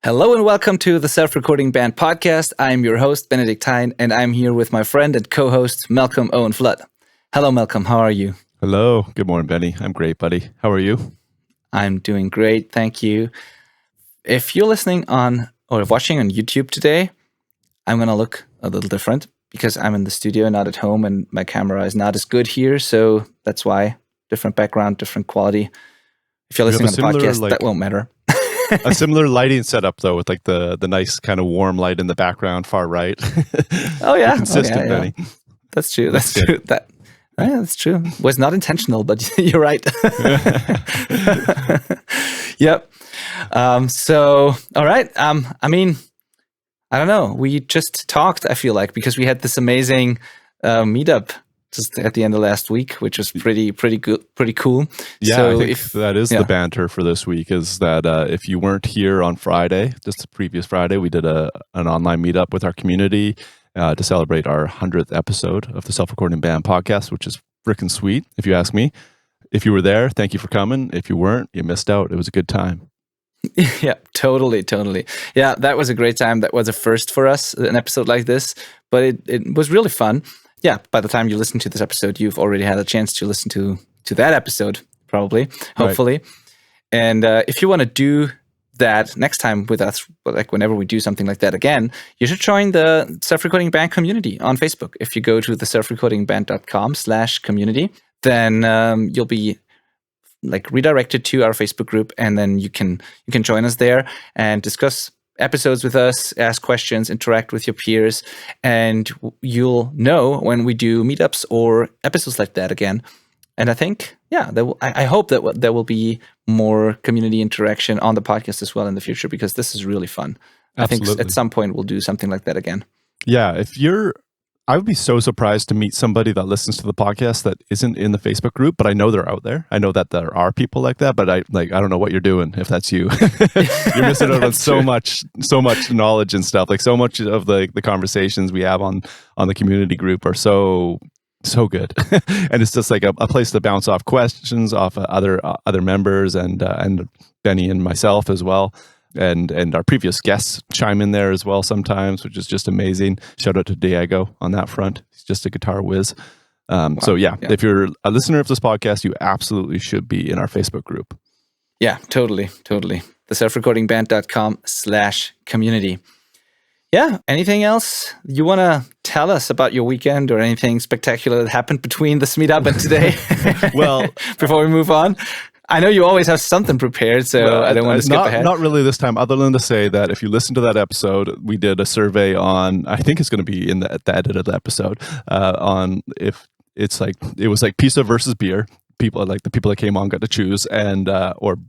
Hello and welcome to the Self-Recording Band podcast. I'm your host, Benedikt, and I'm here with my friend and co-host, Malcolm Owen Flood. Hello, Malcolm. How are you? Hello. Good morning, Benny. I'm great, buddy. How are you? I'm doing great. Thank you. If you're listening on or watching on YouTube today, I'm going to look a little different because I'm in the studio, not at home, and my camera is not as good here. So that's why different background, different quality. If you're listening on the podcast, that won't matter. A similar lighting setup, though, with like the nice kind of warm light in the background, far right. Oh yeah, consistent, Benny. That's true. That's true. That's true. It was not intentional, but you're right. Yep. So, all right. I mean, I don't know. We just talked, I feel like, because we had this amazing meetup just at the end of last week, which was pretty good, pretty cool. Yeah, so I think that is the banter for this week, is that if you weren't here on Friday, just the previous Friday, we did an online meetup with our community to celebrate our 100th episode of the Self-Recording Band podcast, which is freaking sweet, if you ask me. If you were there, thank you for coming. If you weren't, you missed out. It was a good time. Yeah, totally. Yeah, that was a great time. That was a first for us, an episode like this, but it was really fun. Yeah, by the time you listen to this episode, you've already had a chance to listen to that episode, probably, hopefully. Right. And if you want to do that next time with us, like whenever we do something like that again, you should join the Self-Recording Band community on Facebook. If you go to the selfrecordingband.com/community, then you'll be like redirected to our Facebook group, and then you can join us there and discuss episodes with us, ask questions, interact with your peers, and you'll know when we do meetups or episodes like that again. And I think, I hope that there will be more community interaction on the podcast as well in the future, because this is really fun. Absolutely. I think at some point we'll do something like that again. Yeah, I would be so surprised to meet somebody that listens to the podcast that isn't in the Facebook group, but I know they're out there. I know that there are people like that, but I don't know what you're doing if that's you. You're missing out on so much knowledge and stuff. Like so much of the conversations we have on the community group are so good. And it's just like a place to bounce off questions off other members and Benny and myself as well. And our previous guests chime in there as well sometimes, which is just amazing. Shout out to Diego on that front. He's just a guitar whiz. Wow. So yeah, if you're a listener of this podcast, you absolutely should be in our Facebook group. Yeah, totally. The selfrecordingband.com/community. Yeah. Anything else you want to tell us about your weekend or anything spectacular that happened between this meetup and today? Well, before we move on. I know you always have something prepared, so I don't want to skip ahead. Not really this time, other than to say that if you listen to that episode, we did a survey on, I think it's going to be in the edited episode, on if it's like, it was like pizza versus beer. People that came on got to choose, and or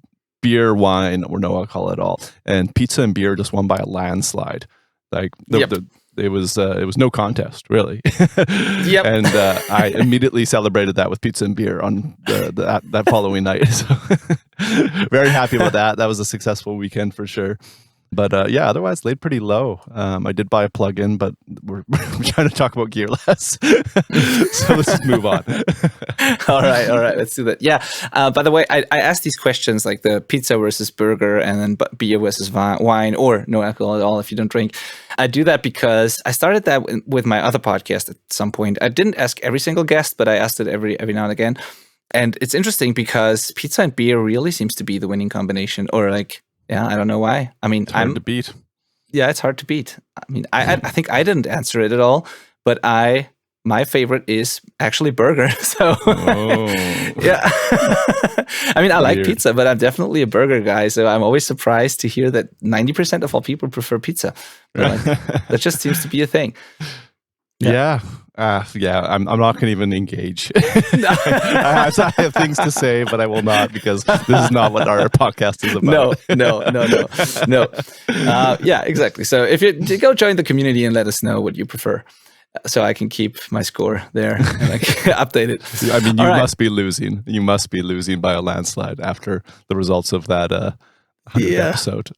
beer, wine, or no alcohol at all. And pizza and beer just won by a landslide. Like it was no contest, really. Yep. And I immediately celebrated that with pizza and beer on that following night. So very happy about that. That was a successful weekend for sure. But otherwise laid pretty low. I did buy a plug-in, but we're trying to talk about gear less. So let's just move on. All right. Let's do that. Yeah. By the way, I asked these questions like the pizza versus burger and then beer versus wine or no alcohol at all if you don't drink. I do that because I started that with my other podcast at some point. I didn't ask every single guest, but I asked it every now and again. And it's interesting because pizza and beer really seems to be the winning combination, or like, yeah, I don't know why. I mean, it's hard to beat. Yeah, it's hard to beat. I mean, I think I didn't answer it at all, but my favorite is actually burger. So, yeah. I mean, I like pizza, but I'm definitely a burger guy. So I'm always surprised to hear that 90% of all people prefer pizza. Like, that just seems to be a thing. Yeah. I'm not going to even engage. I have things to say, but I will not, because this is not what our podcast is about. No. Yeah, exactly. So if you go join the community and let us know what you prefer, so I can keep my score there and like update it. I mean, you must be losing. You must be losing by a landslide after the results of that 100th episode.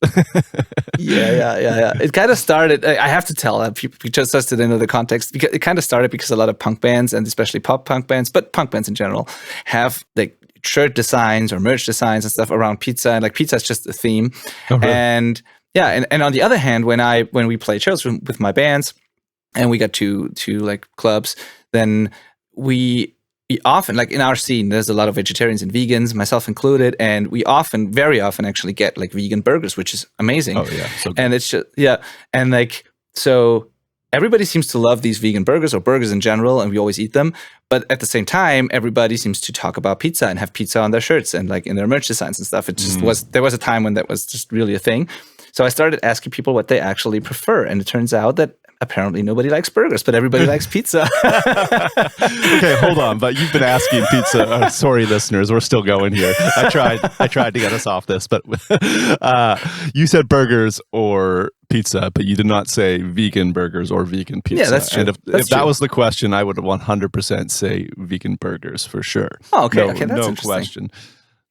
Yeah. It kind of started, I have to tell people just to know the context, because it kind of started because a lot of punk bands, and especially pop punk bands, but punk bands in general, have like shirt designs or merch designs and stuff around pizza. And like pizza is just a theme. Oh, really? And Yeah, and on the other hand, when we play shows with my bands, and we got to like clubs, then we often, like in our scene, there's a lot of vegetarians and vegans, myself included, and we very often actually get like vegan burgers, which is amazing. Oh yeah, so good. And it's just and like so. Everybody seems to love these vegan burgers or burgers in general, and we always eat them. But at the same time, everybody seems to talk about pizza and have pizza on their shirts and like in their merch designs and stuff. It just there was a time when that was just really a thing. So I started asking people what they actually prefer, and it turns out that apparently nobody likes burgers, but everybody likes pizza. Okay, hold on. But you've been asking pizza. Sorry, listeners, we're still going here. I tried to get us off this, but you said burgers or pizza, but you did not say vegan burgers or vegan pizza. Yeah, that's true. And if that was the question, I would 100% say vegan burgers for sure. Oh, okay. No, That's no interesting. question.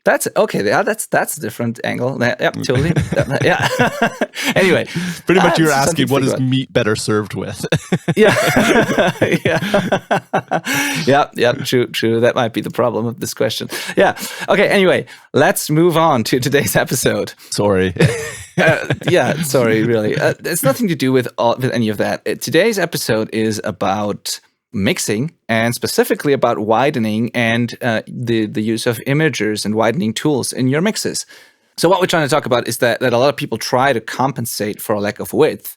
That's okay. Yeah, that's a different angle. Yeah, totally. Yeah. Anyway, Pretty much, you're something asking to what think is about. meat better served with. Yeah. Yeah. True. That might be the problem of this question. Yeah. Okay. Anyway, let's move on to today's episode. Sorry. Yeah. Sorry. Really, it's nothing to do with any of that. Today's episode is about mixing, and specifically about widening and the use of imagers and widening tools in your mixes. So what we're trying to talk about is that a lot of people try to compensate for a lack of width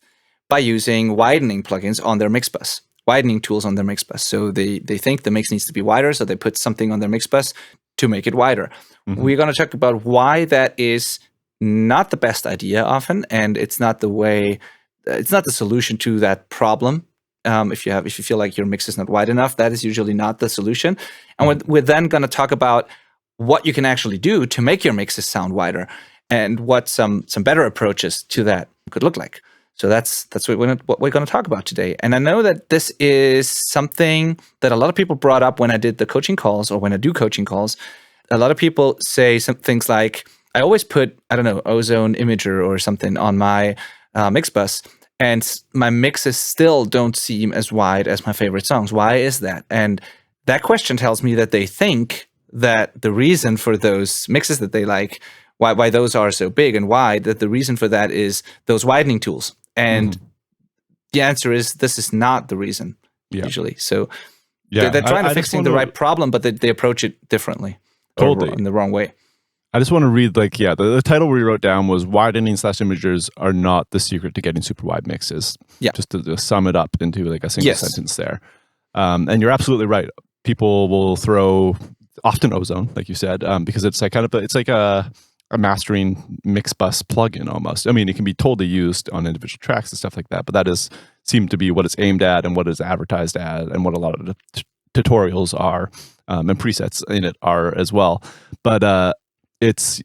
by using widening plugins on their mix bus, widening tools on their mix bus. So they think the mix needs to be wider, so they put something on their mix bus to make it wider. We're going to talk about why that is not the best idea often, and it's not the solution to that problem. If you feel like your mix is not wide enough, that is usually not the solution. And we're then going to talk about what you can actually do to make your mixes sound wider, and what some better approaches to that could look like. So that's what we're going to talk about today. And I know that this is something that a lot of people brought up when I did the coaching calls, or when I do coaching calls. A lot of people say some things like, I always put, I don't know, Ozone Imager or something on my mix bus, and my mixes still don't seem as wide as my favorite songs. Why is that? And that question tells me that they think that the reason for those mixes that they like, why those are so big and wide, that the reason for that is those widening tools. And the answer is, this is not the reason, usually. So they're trying to fixing the right problem, but they approach it differently. Totally. Or in the wrong way. I just want to read, the title we wrote down was widening / imagers are not the secret to getting super wide mixes. Yeah. Just to sum it up into like a single sentence there. And you're absolutely right. People will throw often Ozone, like you said, because it's like it's like a mastering mix bus plugin almost. I mean, it can be totally used on individual tracks and stuff like that, but that seemed to be what it's aimed at and what it's advertised at, and what a lot of the tutorials are, and presets in it are as well. But it's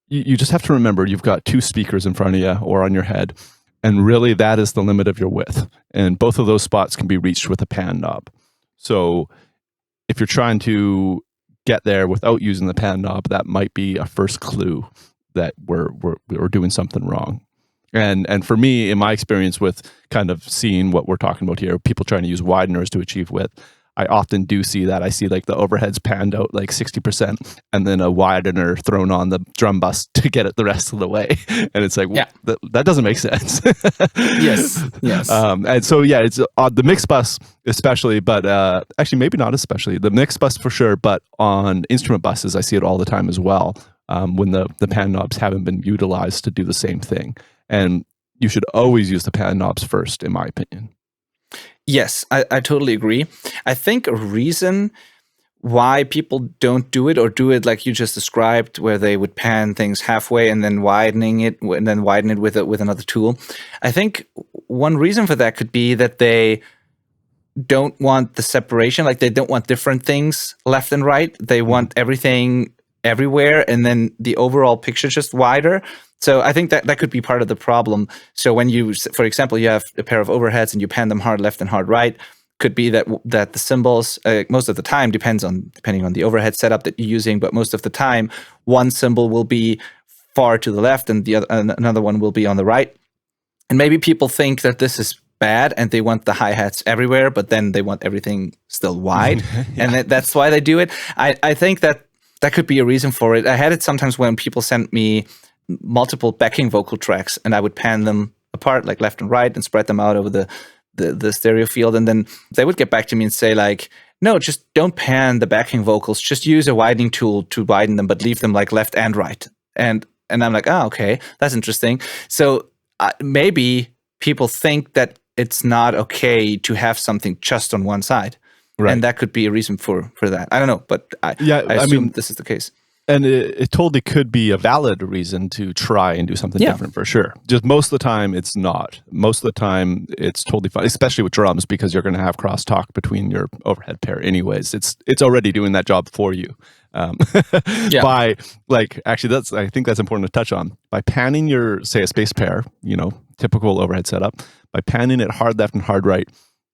you just have to remember, you've got two speakers in front of you or on your head, and really that is the limit of your width, and both of those spots can be reached with a pan knob. So if you're trying to get there without using the pan knob, that might be a first clue that we're doing something wrong. And for me, in my experience with kind of seeing what we're talking about here, people trying to use wideners to achieve width, I often do see that. I see like the overheads panned out like 60%, and then a widener thrown on the drum bus to get it the rest of the way. And it's like, that doesn't make sense. Yes. And so, it's on the mix bus especially, but actually maybe not especially. The mix bus for sure, but on instrument buses, I see it all the time as well, when the pan knobs haven't been utilized to do the same thing. And you should always use the pan knobs first, in my opinion. Yes, I totally agree. I think a reason why people don't do it, or do it like you just described, where they would pan things halfway and then widen it with another tool. I think one reason for that could be that they don't want the separation, like they don't want different things left and right. They want everything everywhere, and then the overall picture just wider. So I think that could be part of the problem. So when you, for example, you have a pair of overheads and you pan them hard left and hard right, could be that the cymbals, most of the time, depending on the overhead setup that you're using, but most of the time, one cymbal will be far to the left and another one will be on the right. And maybe people think that this is bad and they want the hi-hats everywhere, but then they want everything still wide. And that's why they do it. I think that could be a reason for it. I had it sometimes when people sent me multiple backing vocal tracks, and I would pan them apart, like left and right, and spread them out over the stereo field. And then they would get back to me and say like, no, just don't pan the backing vocals. Just use a widening tool to widen them, but leave them like left and right. And I'm like, okay, that's interesting. So maybe people think that it's not okay to have something just on one side. Right. And that could be a reason for that. I don't know, but I assume this is the case. And it totally could be a valid reason to try and do something different for sure. Just most of the time, it's not. Most of the time, it's totally fine, especially with drums, because you're going to have crosstalk between your overhead pair anyways. It's already doing that job for you. By I think that's important to touch on. By panning your, say, a space pair, typical overhead setup, by panning it hard left and hard right,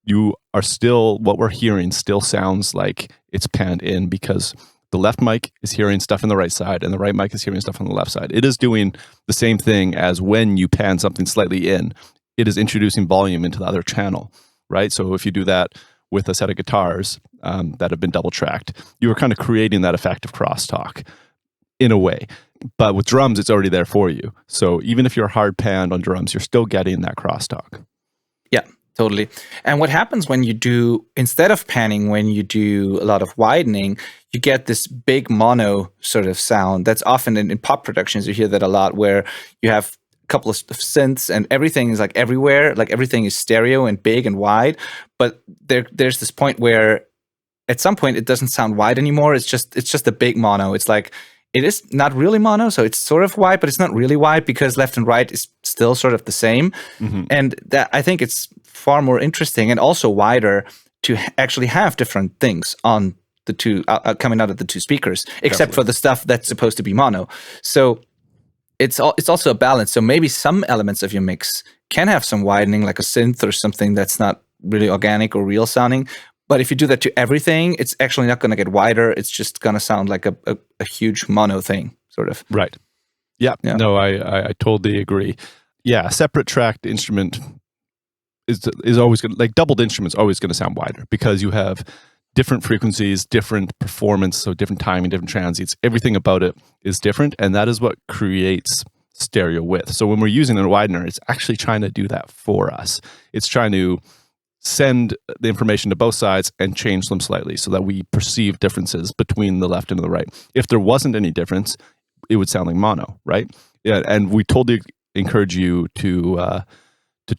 you are still, what we're hearing still sounds like it's panned in, because the left mic is hearing stuff on the right side and the right mic is hearing stuff on the left side. It is doing the same thing as when you pan something slightly in. It is introducing volume into the other channel, right? So if you do that with a set of guitars that have been double tracked, you are kind of creating that effect of crosstalk in a way. But with drums, it's already there for you. So even if you're hard panned on drums, you're still getting that crosstalk. Yeah. Totally. And what happens when you do, instead of panning, when you do a lot of widening, you get this big mono sort of sound. That's often in pop productions, you hear that a lot, where you have a couple of synths and everything is like everywhere, like everything is stereo and big and wide. But there's this point where at some point it doesn't sound wide anymore. It's just a big mono. It's like, it is not really mono, so it's sort of wide, but it's not really wide, because left and right is still sort of the same. Mm-hmm. And that, I think it's far more interesting and also wider to actually have different things on the two coming out of the two speakers, except for the stuff that's supposed to be mono. So it's also a balance. So maybe some elements of your mix can have some widening, like a synth or something that's not really organic or real sounding. But if you do that to everything, it's actually not going to get wider. It's just going to sound like a huge mono thing, sort of. Right. Yeah. No, I totally agree. Yeah, a separate tracked instrument is always going to, like, doubled instruments always going to sound wider, because you have different frequencies, different performance, so different timing, different transients. Everything about it is different, and that is what creates stereo width. So when we're using a widener, it's actually trying to do that for us. It's trying to send the information to both sides and change them slightly so that we perceive differences between the left and the right. If there wasn't any difference, it would sound like mono, right? Yeah, and we totally encourage you to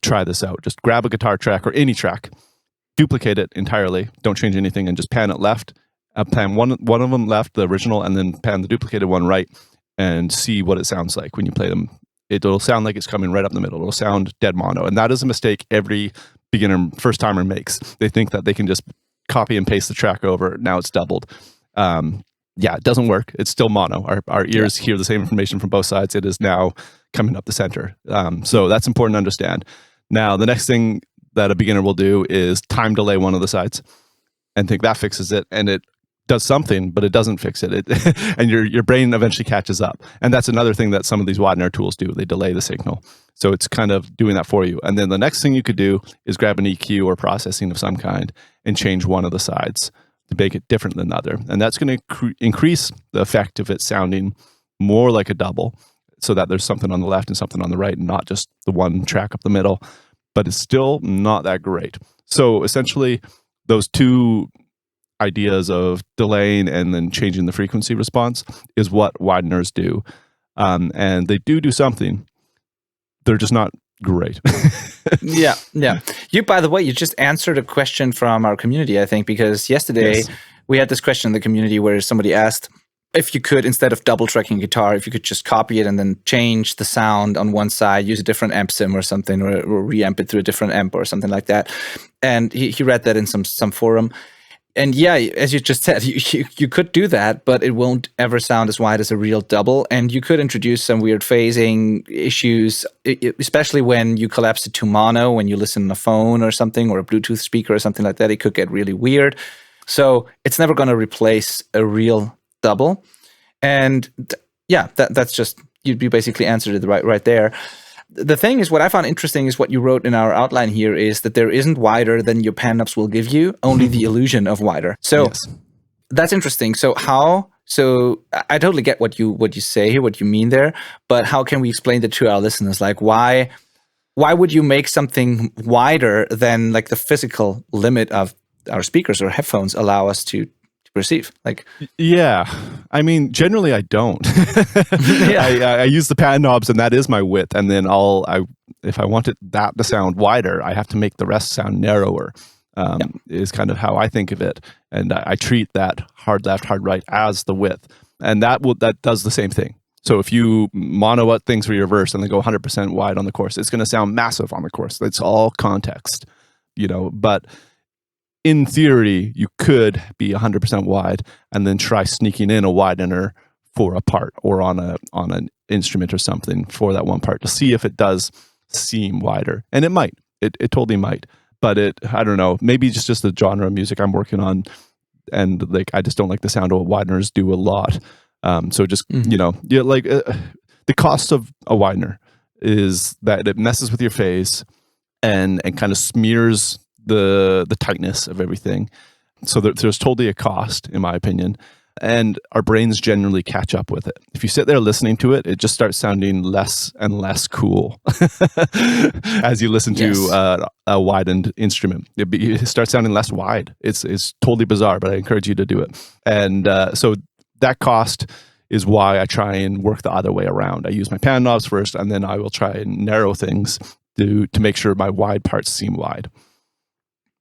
try this out. Just grab a guitar track or any track, duplicate it entirely, don't change anything, and just pan it left. Pan one of them left, the original, and then pan the duplicated one right, and see what it sounds like when you play them. It'll sound like it's coming right up the middle. It'll sound dead mono, and that is a mistake every beginner, first timer makes. They think that they can just copy and paste the track over. Now it's doubled. It doesn't work. It's still mono. Our ears hear the same information from both sides. It is now coming up the center. So that's important to understand. Now, the next thing that a beginner will do is time delay one of the sides and think that fixes it. And it does something, but it doesn't fix it. And your brain eventually catches up. And that's another thing that some of these Widener tools do. They delay the signal. So it's kind of doing that for you. And then the next thing you could do is grab an EQ or processing of some kind and change one of the sides to make it different than the other. And that's going to increase the effect of it sounding more like a double, so that there's something on the left and something on the right, and not just the one track up the middle. But it's still not that great. So essentially, those two ideas of delaying and then changing the frequency response is what wideners do. And they do something. They're just not great. Yeah. You, by the way, you just answered a question from our community, I think, because yesterday we had this question in the community where somebody asked if you could, instead of double tracking guitar, if you could just copy it and then change the sound on one side, use a different amp sim or something, or reamp it through a different amp or something like that. And he read that in some forum. And yeah, as you just said, you could do that, but it won't ever sound as wide as a real double. And you could introduce some weird phasing issues, especially when you collapse it to mono, when you listen on a phone or something, or a Bluetooth speaker or something like that. It could get really weird. So it's never going to replace a real double. And that's just, you basically answered it right there. The thing is, what I found interesting is what you wrote in our outline here is that there isn't wider than your pan knobs will give you, only the illusion of wider. So that's interesting. So how So I totally get what you say, what you mean there, but how can we explain that to our listeners? Like why would you make something wider than like the physical limit of our speakers or headphones allow us to perceive? Like, yeah, I mean, generally I don't. I use the pad knobs, and that is my width. And then if I want that to sound wider, I have to make the rest sound narrower. Is kind of how I think of it, and I treat that hard left, hard right as the width, and that does the same thing. So if you mono out things for your verse and then go 100% wide on the chorus, it's going to sound massive on the chorus. It's all context, But in theory, you could be 100% wide and then try sneaking in a widener for a part or on an instrument or something for that one part to see if it does seem wider, and it might. It totally might. But I don't know, maybe it's just the genre of music I'm working on, and like I just don't like the sound of what wideners do a lot. So just the cost of a widener is that it messes with your phase and kind of smears the tightness of everything. So there's totally a cost, in my opinion. And our brains generally catch up with it. If you sit there listening to it, it just starts sounding less and less cool as you listen to a widened instrument. It starts sounding less wide. It's totally bizarre, but I encourage you to do it. And so that cost is why I try and work the other way around. I use my pan knobs first, and then I will try and narrow things to make sure my wide parts seem wide.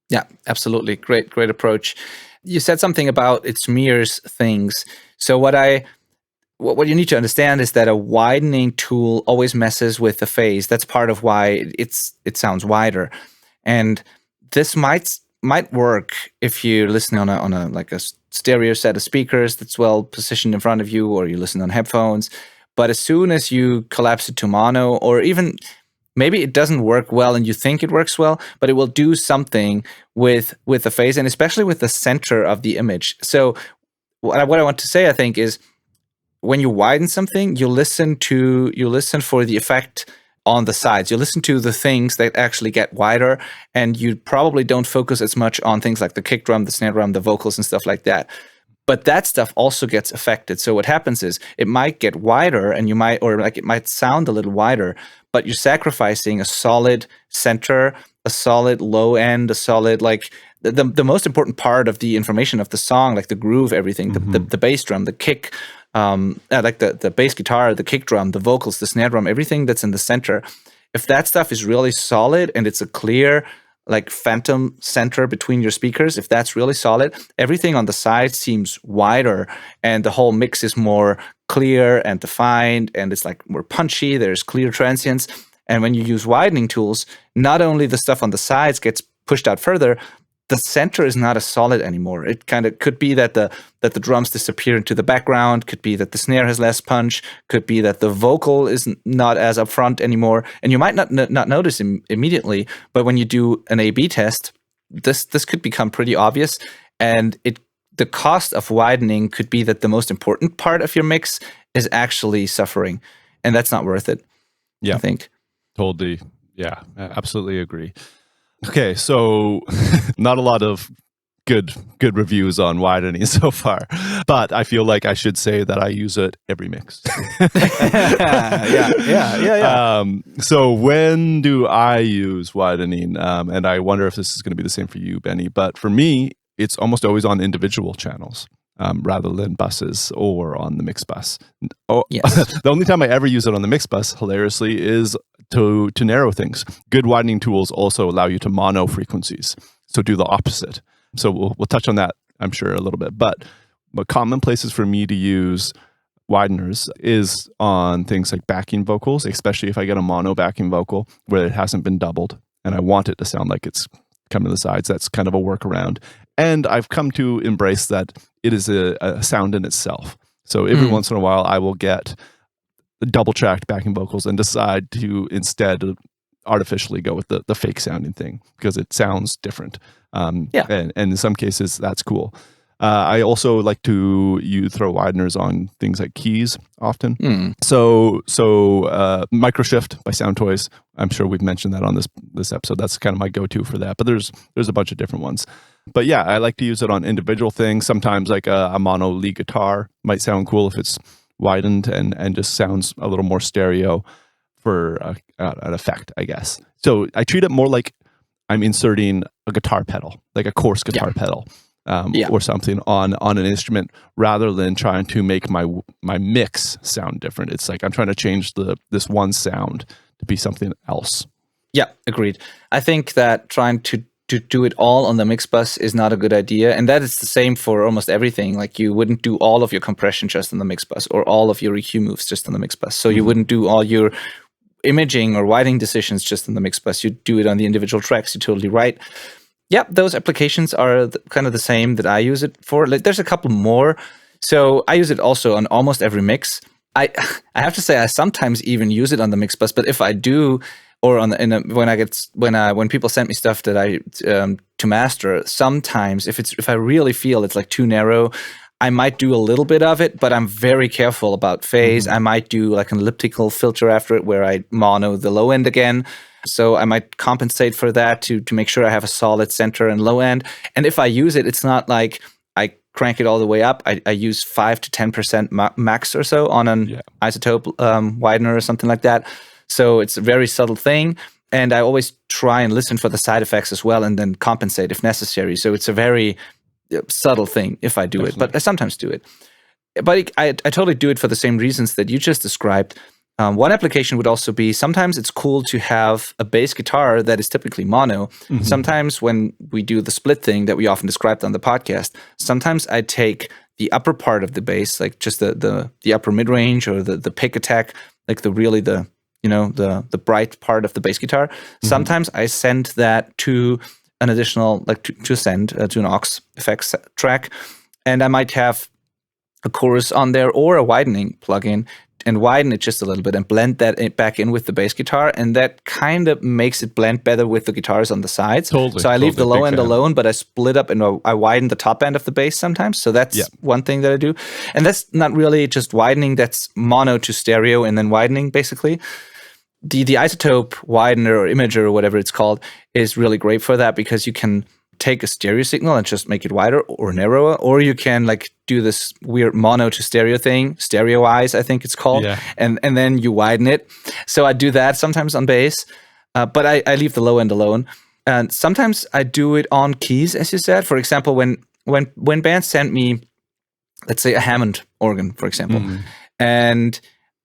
Yeah, absolutely. Great approach. You said something about it smears things. So what you need to understand is that a widening tool always messes with the phase. That's part of why it sounds wider. And this might work if you're listening on a like a stereo set of speakers that's well positioned in front of you, or you listen on headphones. But as soon as you collapse it to mono, or even maybe it doesn't work well and you think it works well, but it will do something with the phase, and especially with the center of the image. So what I want to say, I think, is when you widen something, you listen for the effect on the sides. You listen to the things that actually get wider, and you probably don't focus as much on things like the kick drum, the snare drum, the vocals and stuff like that. But that stuff also gets affected. So what happens is it might get wider, and it might sound a little wider, but you're sacrificing a solid center, a solid low end, a solid, like the most important part of the information of the song, like the groove, everything, the bass drum, the kick, like the bass guitar, the kick drum, the vocals, the snare drum, everything that's in the center. If that stuff is really solid and it's a clear, like phantom center between your speakers, if that's really solid, everything on the side seems wider, and the whole mix is more clear and defined, and it's like more punchy. There's clear transients. And when you use widening tools, not only the stuff on the sides gets pushed out further, the center is not as solid anymore. It kind of could be that the drums disappear into the background, could be that the snare has less punch, could be that the vocal is not as upfront anymore. And you might not notice immediately, but when you do an A/B test, this could become pretty obvious. And the cost of widening could be that the most important part of your mix is actually suffering, and that's not worth it. Yeah, I think. Totally. Yeah, I absolutely agree. Okay, so not a lot of good reviews on widening so far, but I feel like I should say that I use it every mix. Yeah. So when do I use widening? And I wonder if this is going to be the same for you, Benny. But for me, it's almost always on individual channels rather than buses or on the mix bus. Yes. The only time I ever use it on the mix bus, hilariously, is to narrow things. Good widening tools also allow you to mono frequencies, so do the opposite. So we'll touch on that, I'm sure, a little bit. But common places for me to use wideners is on things like backing vocals, especially if I get a mono backing vocal where it hasn't been doubled and I want it to sound like it's coming to the sides. That's kind of a workaround. And I've come to embrace that it is a sound in itself. So every once in a while, I will get double-tracked backing vocals and decide to instead artificially go with the fake sounding thing because it sounds different. And in some cases, that's cool. I also like to throw wideners on things like keys often. Mm. So Microshift by Sound Toys. I'm sure we've mentioned that on this episode. That's kind of my go-to for that. But there's a bunch of different ones. But yeah, I like to use it on individual things. Sometimes like a mono lead guitar might sound cool if it's widened and just sounds a little more stereo for an effect, I guess. So I treat it more like I'm inserting a guitar pedal, like a coarse guitar pedal. Or something on an instrument, rather than trying to make my mix sound different. It's like I'm trying to change this one sound to be something else. Yeah, agreed. I think that trying to do it all on the mix bus is not a good idea, and that is the same for almost everything. Like you wouldn't do all of your compression just on the mix bus, or all of your EQ moves just on the mix bus. So you wouldn't do all your imaging or widening decisions just on the mix bus. You do it on the individual tracks. You're totally right. Yeah, those applications are kind of the same that I use it for. Like, there's a couple more. So I use it also on almost every mix. I have to say I sometimes even use it on the mix bus, but if I do, or when people send me stuff that I to master, sometimes if I really feel it's like too narrow, I might do a little bit of it, but I'm very careful about phase. I might do like an elliptical filter after it where I mono the low end again. So I might compensate for that to make sure I have a solid center and low end. And if I use it, it's not like I crank it all the way up. I use 5 to 10% max or so on an isotope widener or something like that. So it's a very subtle thing. And I always try and listen for the side effects as well and then compensate if necessary. So it's a very subtle thing if I do it, but I sometimes do it. But I totally do it for the same reasons that you just described. One application would also be sometimes it's cool to have a bass guitar that is typically mono. Sometimes when we do the split thing that we often described on the podcast, sometimes I take the upper part of the bass, like just the upper mid range or the pick attack, like the bright part of the bass guitar. Sometimes I send that to an additional, like to send to an aux effects track, and I might have a chorus on there or a widening plugin, and widen it just a little bit and blend that back in with the bass guitar, and that kind of makes it blend better with the guitars on the sides. Totally. So I leave the low end alone, but I split up and I widen the top end of the bass sometimes. So that's one thing that I do. And that's not really just widening, that's mono to stereo and then widening basically. The isotope widener or imager or whatever it's called is really great for that, because you can take a stereo signal and just make it wider or narrower, or you can like do this weird mono to stereo thing, stereoize, I think it's called, and then you widen it. So I do that sometimes on bass, but I leave the low end alone. And sometimes I do it on keys, as you said. For example, when bands send me, let's say, a Hammond organ, for example, and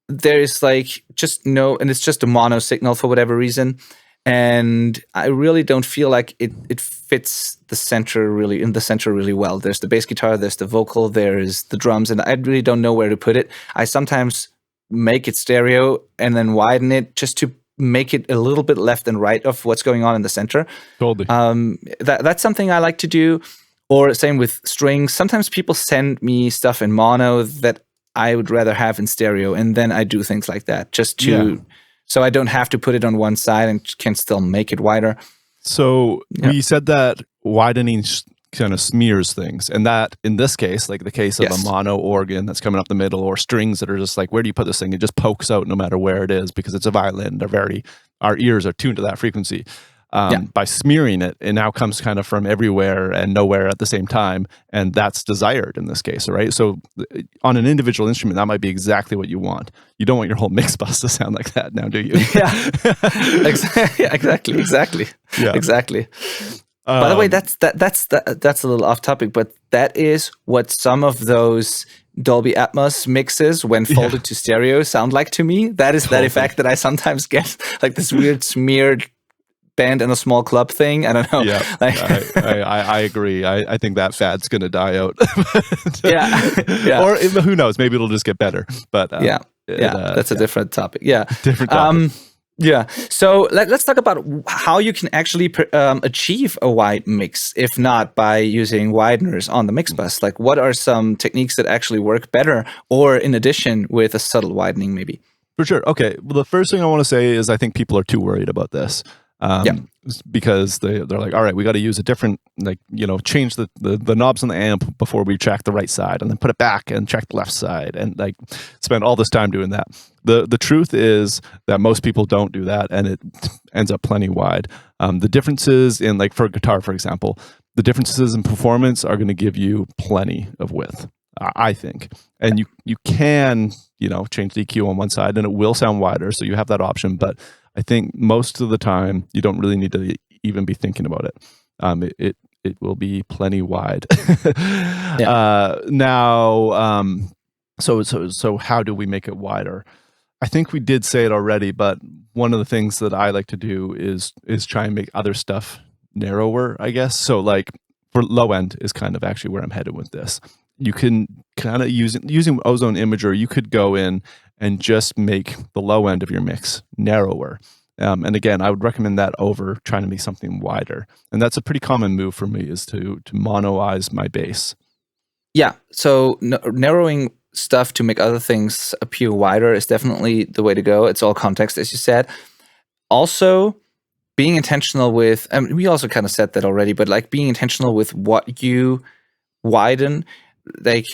there is like and it's just a mono signal for whatever reason. And I really don't feel like it fits the center really well. There's the bass guitar, there's the vocal, there's the drums, and I really don't know where to put it. I sometimes make it stereo and then widen it just to make it a little bit left and right of what's going on in the center. Totally. That's something I like to do. Or same with strings. Sometimes people send me stuff in mono that I would rather have in stereo, and then I do things like that just to... So I don't have to put it on one side and can still make it wider. So we said that widening kind of smears things. And that, in this case, like the case of a mono organ that's coming up the middle, or strings that are just like, where do you put this thing? It just pokes out no matter where it is, because it's a violin. Our ears are tuned to that frequency. By smearing it, it now comes kind of from everywhere and nowhere at the same time, and that's desired in this case, right? So on an individual instrument, that might be exactly what you want. You don't want your whole mix bus to sound like that now, do you? Exactly. By the way, that's a little off topic, but that is what some of those Dolby Atmos mixes, when folded to stereo, sound like to me. That is that effect that I sometimes get, like this weird smeared band in a small club thing. I don't know. Yeah, I agree. I think that fad's going to die out. Or who knows? Maybe it'll just get better. But that's a different topic. Yeah, different topic. So let's talk about how you can actually achieve a wide mix, if not by using wideners on the mix bus. Like, what are some techniques that actually work better, or in addition with a subtle widening, maybe? For sure. Okay. Well, the first thing I want to say is I think people are too worried about this. because they're like, all right, we got to use a different, like, change the knobs on the amp before we track the right side, and then put it back and track the left side, and like spend all this time doing that. The truth is that most people don't do that, and it ends up plenty wide. The differences in, like, for guitar, for example, the differences in performance are going to give you plenty of width, I think. And you can, change the EQ on one side and it will sound wider, so you have that option. But I think most of the time you don't really need to even be thinking about it. It will be plenty wide. So how do we make it wider? I think we did say it already, but one of the things that I like to do is try and make other stuff narrower, I guess. So, like, for low end is kind of actually where I'm headed with this. You can kind of using ozone imager, you could go in and just make the low end of your mix narrower. And again, I would recommend that over trying to make something wider. And that's a pretty common move for me, is to monoize my bass. Yeah, so narrowing stuff to make other things appear wider is definitely the way to go. It's all context, as you said. Also, being intentional with, we also kind of said that already, but like being intentional with what you widen, like,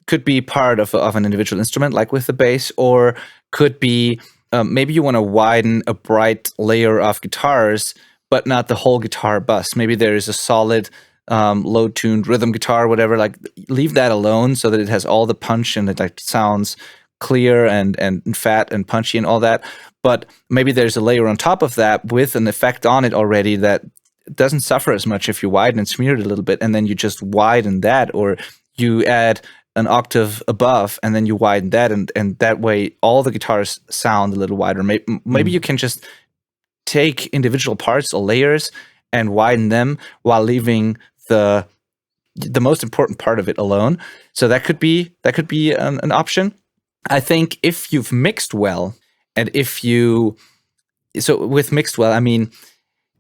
could be part of an individual instrument, like with the bass, or could be maybe you want to widen a bright layer of guitars, but not the whole guitar bus. Maybe there is a solid low-tuned rhythm guitar, whatever. Like, leave that alone so that it has all the punch and it like sounds clear and fat and punchy and all that. But maybe there's a layer on top of that with an effect on it already that doesn't suffer as much if you widen and smear it a little bit, and then you just widen that, or you add an octave above and then you widen that, and that way all the guitars sound a little wider. Maybe you can just take individual parts or layers and widen them while leaving the most important part of it alone. So that could be an option. I think if you've mixed well, and with mixed well, I mean,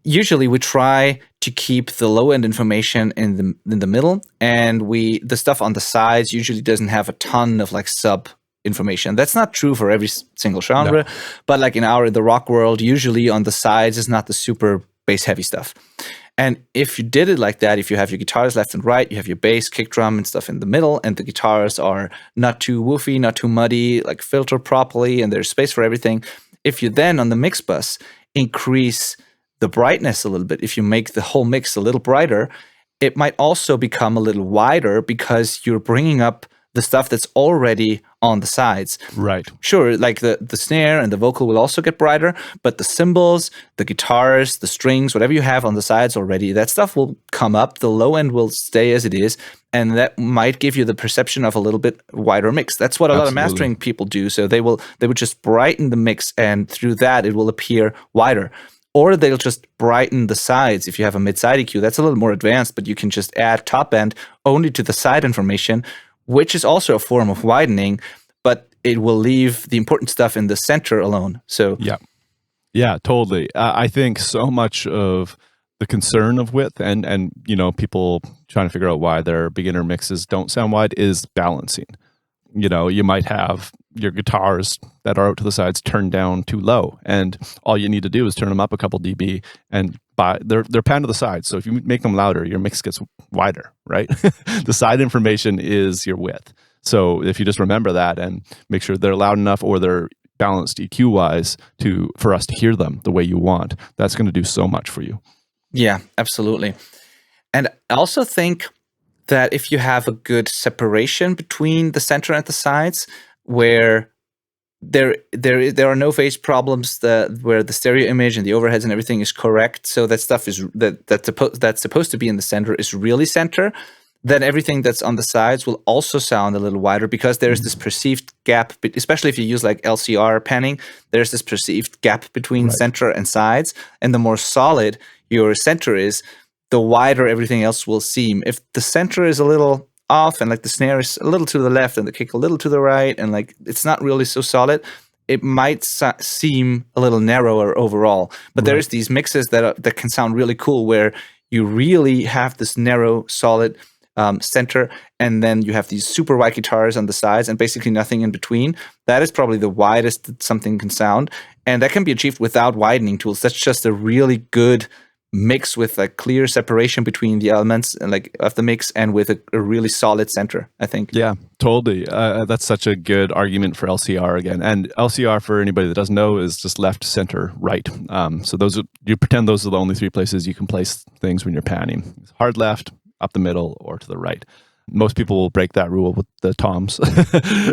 usually we try to keep the low end information in the middle, and the stuff on the sides usually doesn't have a ton of like sub information. That's not true for every single genre, but like in the rock world, usually on the sides is not the super bass heavy stuff. And if you did it like that, if you have your guitars left and right, you have your bass, kick drum, and stuff in the middle, and the guitars are not too woofy, not too muddy, like filtered properly, and there's space for everything. If you then on the mix bus increase the brightness a little bit, if you make the whole mix a little brighter, it might also become a little wider because you're bringing up the stuff that's already on the sides. Right. Sure, like the snare and the vocal will also get brighter, but the cymbals, the guitars, the strings, whatever you have on the sides already, that stuff will come up. The low end will stay as it is, and that might give you the perception of a little bit wider mix. That's what a lot of mastering people do. So they would just brighten the mix, and through that it will appear wider. Or they'll just brighten the sides. If you have a mid-side EQ, that's a little more advanced, but you can just add top end only to the side information, which is also a form of widening, but it will leave the important stuff in the center alone. So yeah, totally. I think so much of the concern of width and people trying to figure out why their beginner mixes don't sound wide is balancing. You might have your guitars that are out to the sides turned down too low, and all you need to do is turn them up a couple dB, and they're pan to the side. So if you make them louder, your mix gets wider, right? The side information is your width. So if you just remember that and make sure they're loud enough or they're balanced EQ wise for us to hear them the way you want, that's going to do so much for you. Yeah, absolutely. And I also think that if you have a good separation between the center and the sides, where there are no phase problems, where the stereo image and the overheads and everything is correct, so that stuff is that's supposed to be in the center is really center, then everything that's on the sides will also sound a little wider, because there's this perceived gap, especially if you use like LCR panning, there's this perceived gap between center and sides, and the more solid your center is, the wider everything else will seem. If the center is a little off and like the snare is a little to the left and the kick a little to the right, and like it's not really so solid, it might seem a little narrower overall. But there's these mixes that can sound really cool, where you really have this narrow, solid center, and then you have these super wide guitars on the sides and basically nothing in between. That is probably the widest that something can sound, and that can be achieved without widening tools. That's just a really good mix with like clear separation between the elements and like of the mix, and with a really solid center, I think. Yeah, totally. That's such a good argument for LCR again. And LCR, for anybody that doesn't know, is just left, center, right. So you pretend those are the only three places you can place things when you're panning: hard left, up the middle, or to the right. Most people will break that rule with the toms.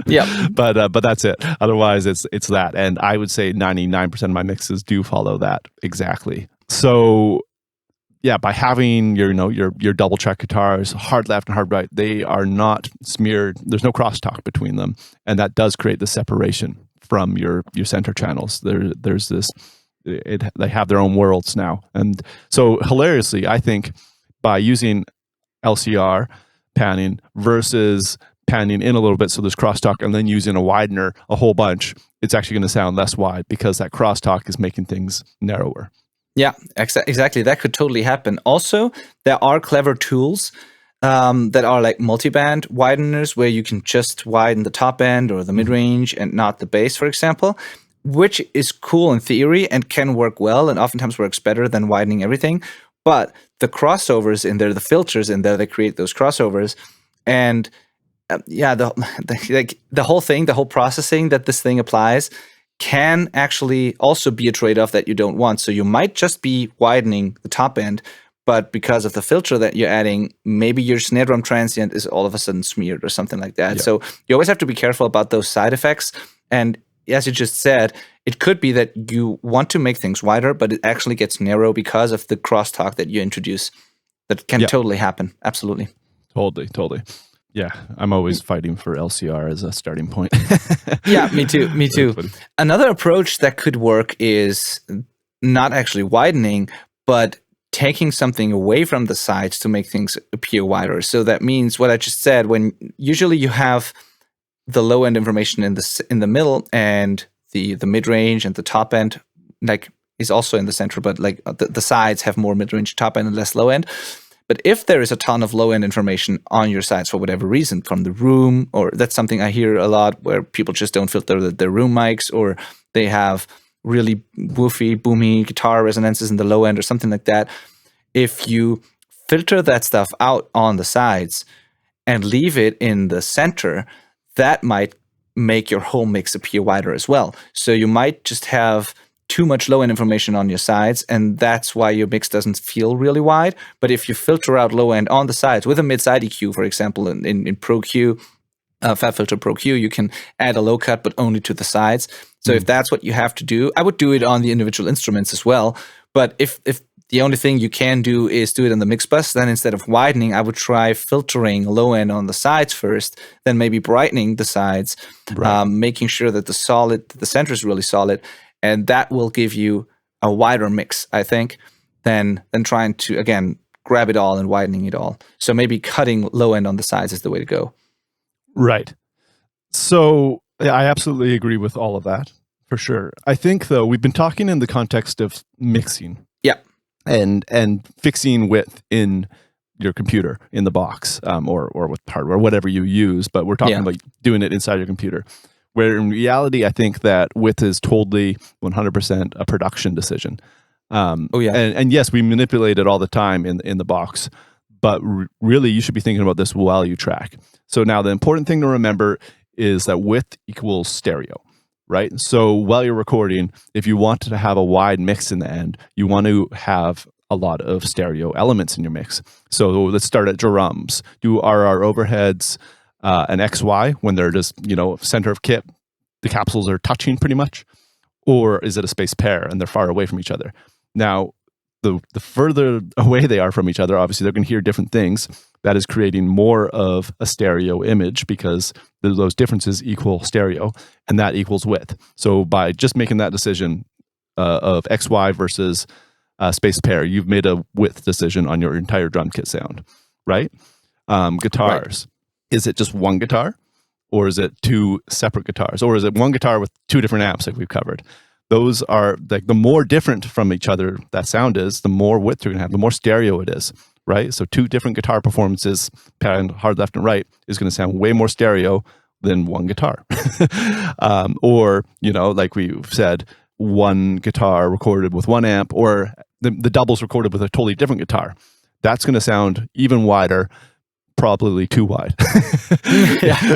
Yeah, but that's it. Otherwise, it's that. And I would say 99% of my mixes do follow that exactly. So yeah, by having your double track guitars, hard left and hard right, they are not smeared. There's no crosstalk between them, and that does create the separation from your center channels. There's this. They have their own worlds now, and so hilariously, I think by using LCR panning versus panning in a little bit, so there's crosstalk, and then using a widener a whole bunch, it's actually going to sound less wide because that crosstalk is making things narrower. Yeah, exactly. That could totally happen. Also, there are clever tools that are like multiband wideners, where you can just widen the top end or the mid-range and not the bass, for example, which is cool in theory and can work well and oftentimes works better than widening everything. But the crossovers in there, the filters in there, they create those crossovers. And the whole thing, the whole processing that this thing applies can actually also be a trade-off that you don't want. So you might just be widening the top end, but because of the filter that you're adding, maybe your snare drum transient is all of a sudden smeared or something like that. Yeah. So you always have to be careful about those side effects. And as you just said, it could be that you want to make things wider, but it actually gets narrow because of the crosstalk that you introduce. That can totally happen. Absolutely. Totally. Yeah, I'm always fighting for LCR as a starting point. Yeah, me too. Another approach that could work is not actually widening, but taking something away from the sides to make things appear wider. So that means what I just said, when usually you have the low end information in the middle, and the mid range and the top end like is also in the center, but like the sides have more mid range top end and less low end. But if there is a ton of low-end information on your sides for whatever reason, from the room, or that's something I hear a lot where people just don't filter their room mics, or they have really woofy, boomy guitar resonances in the low end or something like that. If you filter that stuff out on the sides and leave it in the center, that might make your whole mix appear wider as well. So you might just have too much low-end information on your sides, and that's why your mix doesn't feel really wide. But if you filter out low-end on the sides with a mid-side EQ, for example, in Pro Q, FabFilter Pro Q, you can add a low cut, but only to the sides. So if that's what you have to do, I would do it on the individual instruments as well. But if the only thing you can do is do it on the mix bus, then instead of widening, I would try filtering low-end on the sides first, then maybe brightening the sides, making sure that the center is really solid. And that will give you a wider mix, I think, than trying to, again, grab it all and widening it all. So maybe cutting low end on the sides is the way to go. Right. So I absolutely agree with all of that, for sure. I think, though, we've been talking in the context of mixing. Yeah. And fixing width in your computer, in the box, or with hardware, whatever you use. But we're talking about doing it inside your computer. Where in reality, I think that width is totally 100% a production decision. And yes, we manipulate it all the time in the box, but really you should be thinking about this while you track. So now the important thing to remember is that width equals stereo, right? So while you're recording, if you want to have a wide mix in the end, you want to have a lot of stereo elements in your mix. So let's start at drums. Do RR overheads, an XY when they're just, center of kit, the capsules are touching pretty much, or is it a space pair and they're far away from each other? Now, the further away they are from each other, obviously they're going to hear different things. That is creating more of a stereo image because those differences equal stereo, and that equals width. So by just making that decision of XY versus space pair, you've made a width decision on your entire drum kit sound, right? Guitars. Right. Is it just one guitar, or is it two separate guitars, or is it one guitar with two different amps like we've covered? Those are like the more different from each other that sound is, the more width you're going to have, the more stereo it is, right? So two different guitar performances, paired hard left and right, is going to sound way more stereo than one guitar. Or, like we've said, one guitar recorded with one amp, or the double's recorded with a totally different guitar. That's going to sound even wider, probably too wide.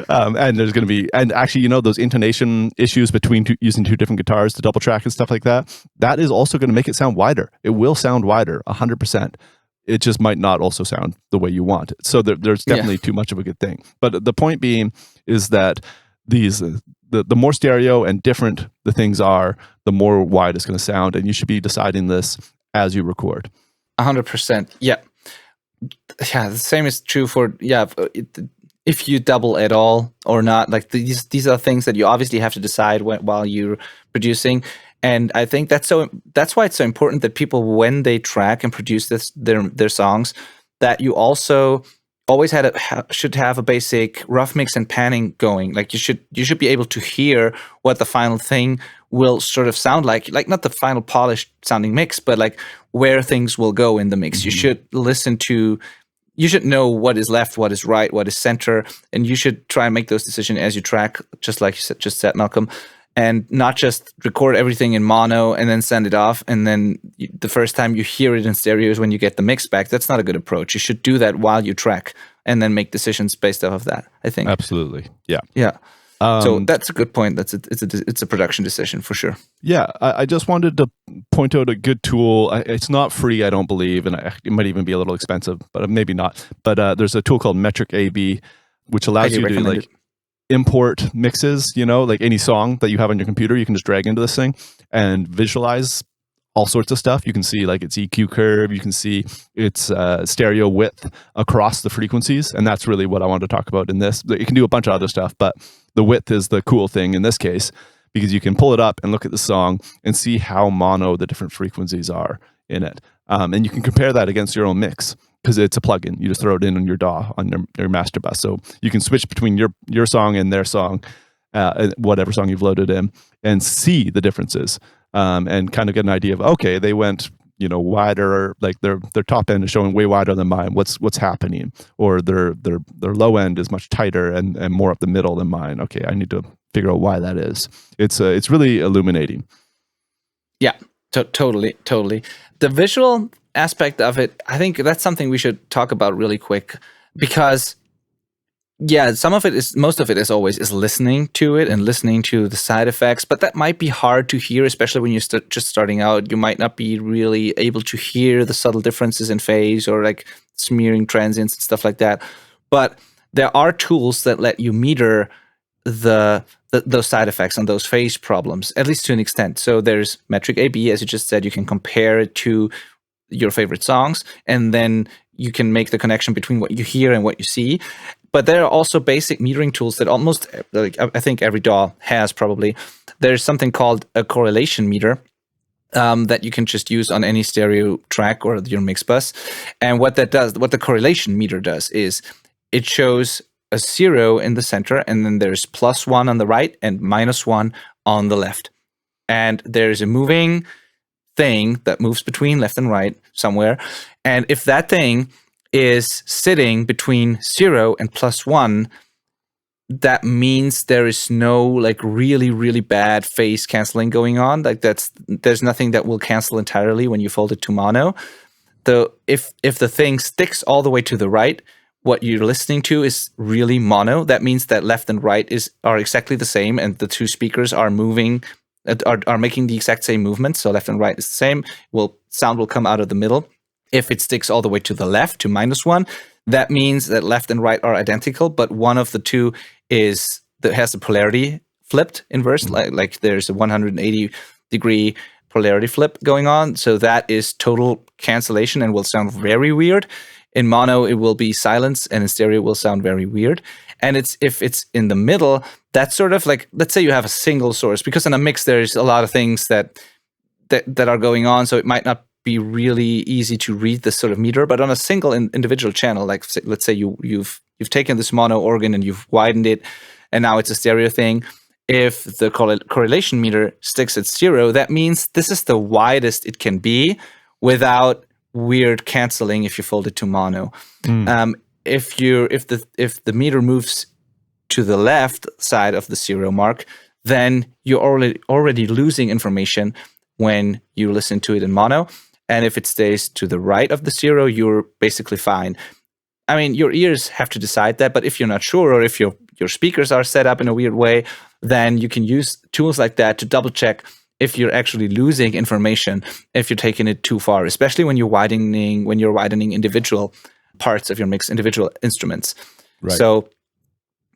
And there's going to be, and actually, those intonation issues between using two different guitars, the double track and stuff like that, that is also going to make it sound wider. It will sound wider, 100%. It just might not also sound the way you want it. So there's definitely too much of a good thing. But the point being is that the more stereo and different the things are, the more wide it's going to sound. And you should be deciding this as you record. 100%. Yeah. Yeah, the same is true for if you double at all or not. Like these are things that you obviously have to decide while you're producing, and I think that's why it's so important that people, when they track and produce their songs, that you also always should have a basic rough mix and panning going. Like you should be able to hear what the final thing will sort of sound like not the final polished sounding mix, but like where things will go in the mix. Mm-hmm. You should know what is left, what is right, what is center, and you should try and make those decisions as you track, just like you just said, Malcolm, and not just record everything in mono and then send it off, and then the first time you hear it in stereo is when you get the mix back. That's not a good approach. You should do that while you track and then make decisions based off of that, I think. Absolutely. Yeah. Yeah. So that's a good point. It's a production decision for sure. Yeah, I just wanted to point out a good tool. It's not free, I don't believe, and it might even be a little expensive, but maybe not. But there's a tool called Metric AB, which allows you to import mixes. Like any song that you have on your computer, you can just drag into this thing and visualize all sorts of stuff. You can see its EQ curve. You can see its stereo width across the frequencies, and that's really what I wanted to talk about in this. It can do a bunch of other stuff, but the width is the cool thing in this case, because you can pull it up and look at the song and see how mono the different frequencies are in it. And you can compare that against your own mix, because it's a plugin. You just throw it in on your DAW, on your master bus. So you can switch between your song and their song, whatever song you've loaded in, and see the differences, and kind of get an idea of, okay, they went wider, like their top end is showing way wider than mine. What's happening? Or their low end is much tighter and more up the middle than mine. Okay, I need to figure out why that is. It's really illuminating. Yeah, totally. The visual aspect of it, I think that's something we should talk about really quick, because most of it is listening to it and listening to the side effects, but that might be hard to hear, especially when you're just starting out. You might not be really able to hear the subtle differences in phase or like smearing transients and stuff like that. But there are tools that let you meter those side effects and those phase problems, at least to an extent. So there's Metric AB, as you just said. You can compare it to your favorite songs, and then you can make the connection between what you hear and what you see. But there are also basic metering tools that almost, I think every DAW has probably. There's something called a correlation meter that you can just use on any stereo track or your mix bus. And what the correlation meter does is it shows a 0 in the center, and then there's +1 on the right and -1 on the left. And there's a moving thing that moves between left and right somewhere. And if that thing is sitting between 0 and +1, that means there is no really, really bad phase canceling going on. There's nothing that will cancel entirely when you fold it to mono. If the thing sticks all the way to the right, what you're listening to is really mono. That means that left and right are exactly the same, and the two speakers are moving, are making the exact same movement. So left and right is the same. Sound will come out of the middle. If it sticks all the way to the left, to -1, that means that left and right are identical, but one of the two has the polarity flipped inverse, like there's a 180-degree polarity flip going on. So that is total cancellation and will sound very weird. In mono, it will be silence, and in stereo, it will sound very weird. And if it's in the middle, that's sort of like, let's say you have a single source, because in a mix, there's a lot of things that are going on, so it might not be really easy to read this sort of meter. But on a single individual channel, like let's say you've taken this mono organ and you've widened it, and now it's a stereo thing. If the correlation meter sticks at 0, that means this is the widest it can be without weird canceling if you fold it to mono. If the meter moves to the left side of the 0 mark, then you're already losing information when you listen to it in mono. And if it stays to the right of the 0, you're basically fine. I mean, your ears have to decide that, but if you're not sure, or if your speakers are set up in a weird way, then you can use tools like that to double check if you're actually losing information, if you're taking it too far, especially when you're widening individual parts of your mix, individual instruments. Right. So,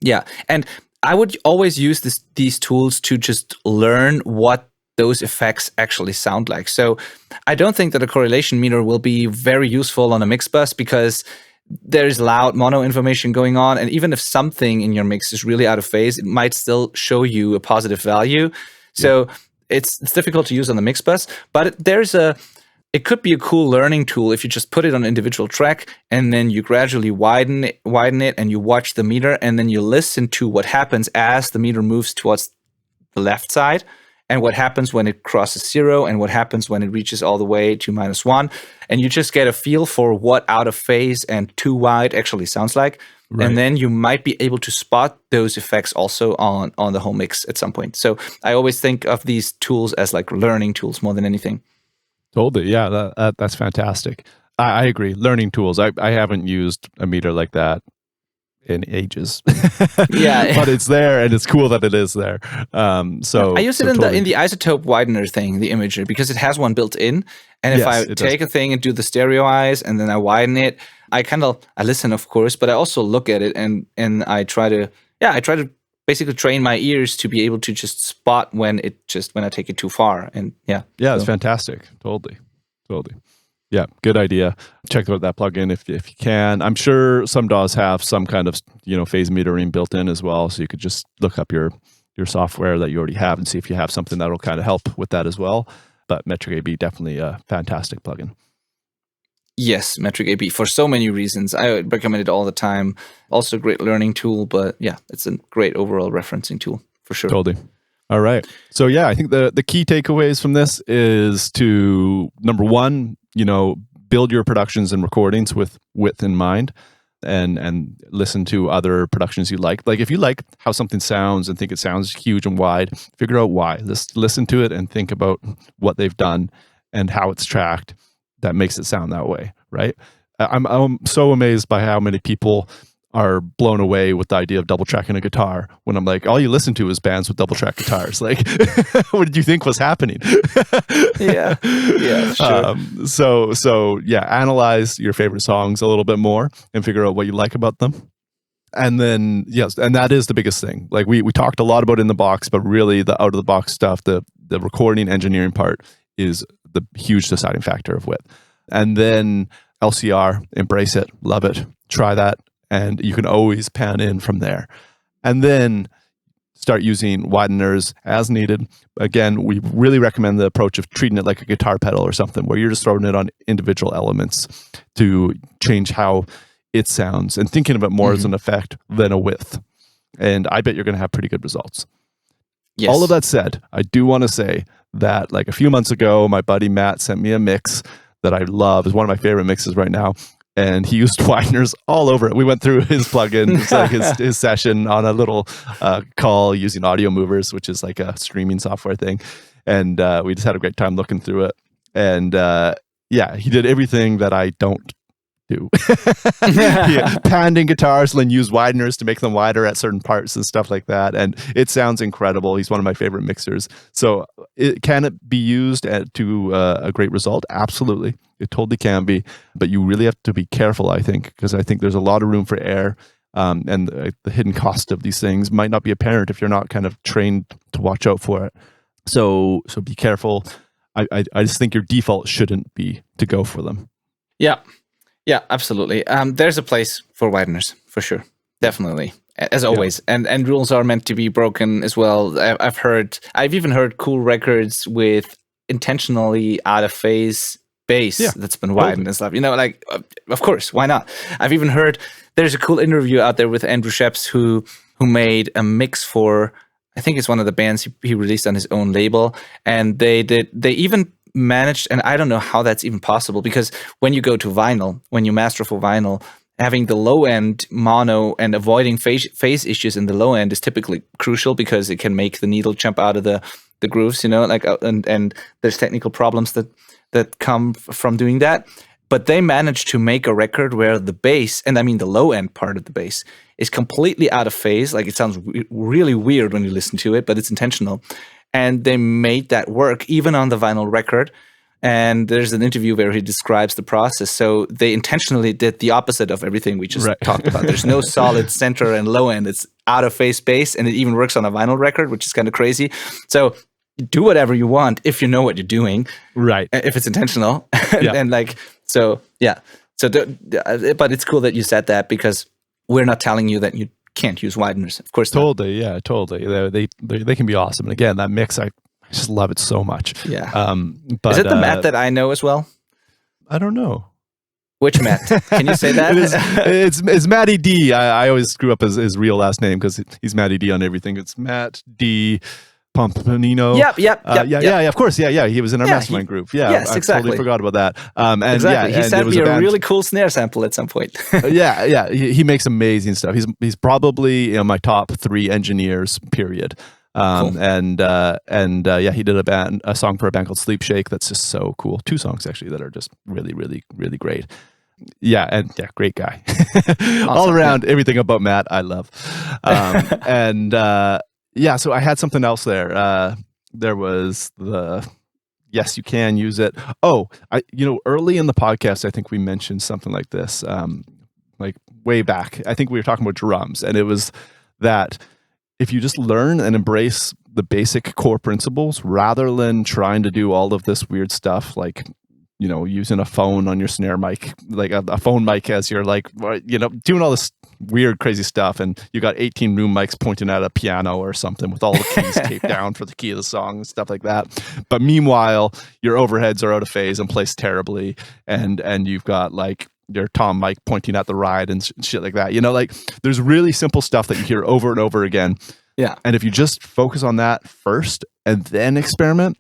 yeah. And I would always use these tools to just learn what those effects actually sound like. So I don't think that a correlation meter will be very useful on a mix bus, because there's loud mono information going on. And even if something in your mix is really out of phase, it might still show you a positive value. So it's difficult to use on the mix bus, but it could be a cool learning tool if you just put it on an individual track and then you gradually widen it and you watch the meter, and then you listen to what happens as the meter moves towards the left side, and what happens when it crosses 0, and what happens when it reaches all the way to -1. And you just get a feel for what out of phase and too wide actually sounds like. Right. And then you might be able to spot those effects also on the whole mix at some point. So I always think of these tools as like learning tools more than anything. Totally. Yeah, that's fantastic. I agree. Learning tools. I haven't used a meter like that in ages. Yeah. But it's there, and it's cool that it is there. So I use it in the isotope widener thing, the imager, because it has one built in. And if I take a thing and do the stereo eyes and then I widen it, I listen, of course, but I also look at it and I try to basically train my ears to be able to just spot when I take it too far. And it's fantastic. Totally. Yeah, good idea. Check out that plugin if you can. I'm sure some DAWs have some kind of phase metering built in as well, so you could just look up your software that you already have and see if you have something that'll kind of help with that as well. But Metric AB, definitely a fantastic plugin. Yes, Metric AB for so many reasons. I would recommend it all the time. Also a great learning tool, but yeah, it's a great overall referencing tool for sure. Totally. All right. So yeah, I think the key takeaways from this is to, number one, build your productions and recordings with width in mind, and listen to other productions you like. Like if you like how something sounds and think it sounds huge and wide, figure out why. Just listen to it and think about what they've done and how it's tracked that makes it sound that way, right? I'm so amazed by how many people are blown away with the idea of double tracking a guitar, when I'm like, all you listen to is bands with double track guitars. Like, what did you think was happening? Yeah, sure. So analyze your favorite songs a little bit more and figure out what you like about them. And then, yes, and that is the biggest thing. Like we talked a lot about in the box, but really the out of the box stuff, the recording engineering part is the huge deciding factor of width. And then LCR, embrace it, love it, try that. And you can always pan in from there. And then start using wideners as needed. Again, we really recommend the approach of treating it like a guitar pedal or something, where you're just throwing it on individual elements to change how it sounds, and thinking of it more as an effect than a width. And I bet you're going to have pretty good results. Yes. All of that said, I do want to say that like a few months ago, my buddy Matt sent me a mix that I love. It's one of my favorite mixes right now. And he used wideners all over it. We went through his plugin, it's like his session on a little call using Audio Movers, which is like a streaming software thing. And we just had a great time looking through it. And he did everything that I don't do. He panned in guitars and then used wideners to make them wider at certain parts and stuff like that. And it sounds incredible. He's one of my favorite mixers. So can it be used to a great result? Absolutely. It totally can be. But you really have to be careful, I think, because I think there's a lot of room for error. And the hidden cost of these things might not be apparent if you're not kind of trained to watch out for it. So be careful. I just think your default shouldn't be to go for them. Yeah, absolutely. There's a place for wideners, for sure. Definitely. As always. Yeah. And rules are meant to be broken as well. I've even heard cool records with intentionally out of phase bass that's been widened and stuff. Like, of course, why not? I've even heard there's a cool interview out there with Andrew Sheps who made a mix for, I think it's one of the bands he released on his own label. And they even managed, and I don't know how that's even possible, because when you go to vinyl, when you master for vinyl, having the low end mono and avoiding phase issues in the low end is typically crucial, because it can make the needle jump out of the grooves, and there's technical problems that that come from doing that. But they managed to make a record where the bass, and I mean the low end part of the bass, is completely out of phase. Like, it sounds really weird when you listen to it, but it's intentional. And they made that work even on the vinyl record. And there's an interview where he describes the process. So they intentionally did the opposite of everything we just talked about. There's no solid center and low end. It's out of phase bass, and it even works on a vinyl record, which is kind of crazy. So do whatever you want if you know what you're doing, right? If it's intentional, and like, so yeah. So, but it's cool that you said that, because we're not telling you that you can't use wideners. Of course, totally, not. Yeah, totally. They can be awesome. And again, that mix, I just love it so much. Yeah. But is it the Matt that I know as well? I don't know. Which Matt? Can you say that? It's Matty D. I always screw up his real last name because he's Matty D on everything. It's Matt D. Pompanino. Yep. Of course. Yeah. He was in our mastermind group. Yeah. Yes, I exactly. totally forgot about that. And exactly. Yeah, he sent me a really cool snare sample at some point. Yeah. He makes amazing stuff. He's probably my top 3 engineers, period. Cool. And he did a song for a band called Sleep Shake that's just so cool. 2 songs actually that are just really, really, really great. Yeah, great guy. Awesome. All around, everything about Matt, I love. So I had something else there. There was yes, you can use it. Oh, early in the podcast, I think we mentioned something like this, like way back. I think we were talking about drums, and it was that if you just learn and embrace the basic core principles rather than trying to do all of this weird stuff, like, using a phone on your snare mic, like a phone mic as you're like, doing all this weird, crazy stuff. And you got 18 room mics pointing at a piano or something with all the keys taped down for the key of the song and stuff like that. But meanwhile, your overheads are out of phase and placed terribly. And you've got like your tom mic pointing at the ride and shit like that. Like there's really simple stuff that you hear over and over again. Yeah. And if you just focus on that first and then experiment,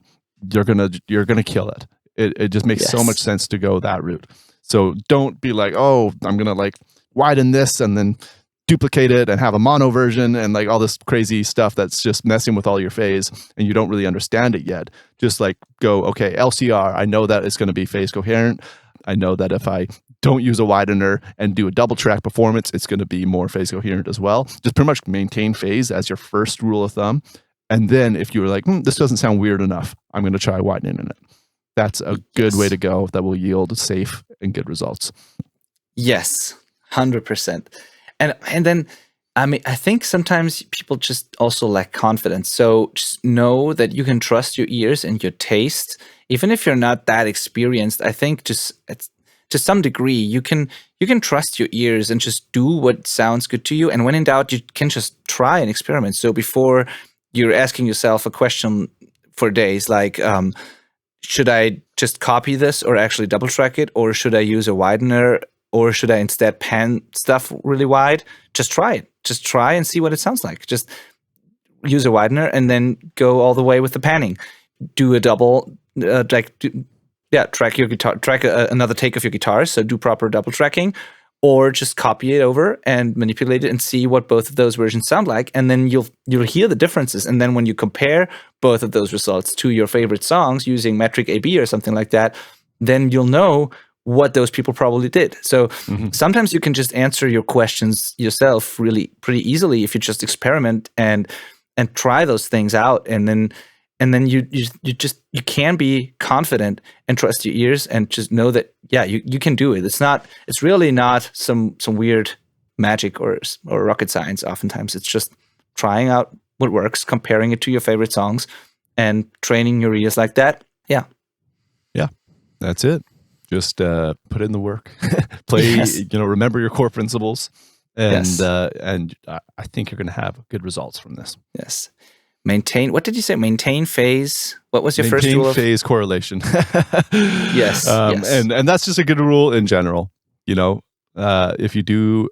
you're gonna kill it. It just makes so much sense to go that route. So don't be like, oh, I'm gonna like widen this and then duplicate it and have a mono version and like all this crazy stuff that's just messing with all your phase and you don't really understand it yet. Just like go, okay, LCR, I know that it's going to be phase coherent. I know that if I don't use a widener and do a double track performance, it's going to be more phase coherent as well. Just pretty much maintain phase as your first rule of thumb. And then if you were like, this doesn't sound weird enough, I'm going to try widening in it. That's a good way to go that will yield safe and good results. Yes, 100%. And then, I mean, I think sometimes people just also lack confidence. So just know that you can trust your ears and your taste. Even if you're not that experienced, I think just to some degree, you can trust your ears and just do what sounds good to you. And when in doubt, you can just try and experiment. So before you're asking yourself a question for days, like, should I just copy this or actually double track it? Or should I use a widener? Or should I instead pan stuff really wide? Just try it. Just try and see what it sounds like. Just use a widener and then go all the way with the panning. Do a double, track your guitar, another take of your guitars. So do proper double tracking, or just copy it over and manipulate it and see what both of those versions sound like. And then you'll hear the differences. And then when you compare both of those results to your favorite songs using metric AB or something like that, then you'll know what those people probably did. So sometimes you can just answer your questions yourself really pretty easily if you just experiment and try those things out, and then you can be confident and trust your ears and just know that you can do it. It's really not some weird magic or rocket science. Oftentimes it's just trying out what works, comparing it to your favorite songs, and training your ears like that. Yeah, that's it. Just put in the work, play, remember your core principles, and I think you're going to have good results from this. Yes. What did you say? Maintain phase. What was your first rule? Maintain phase correlation. Yes. And that's just a good rule in general. If you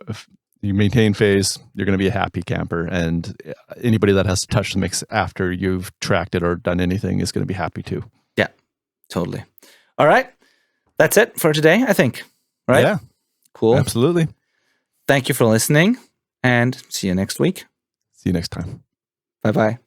maintain phase, you're going to be a happy camper, and anybody that has to touch the mix after you've tracked it or done anything is going to be happy too. Yeah, totally. All right. That's it for today, I think. Right? Yeah. Cool. Absolutely. Thank you for listening, and see you next week. See you next time. Bye-bye.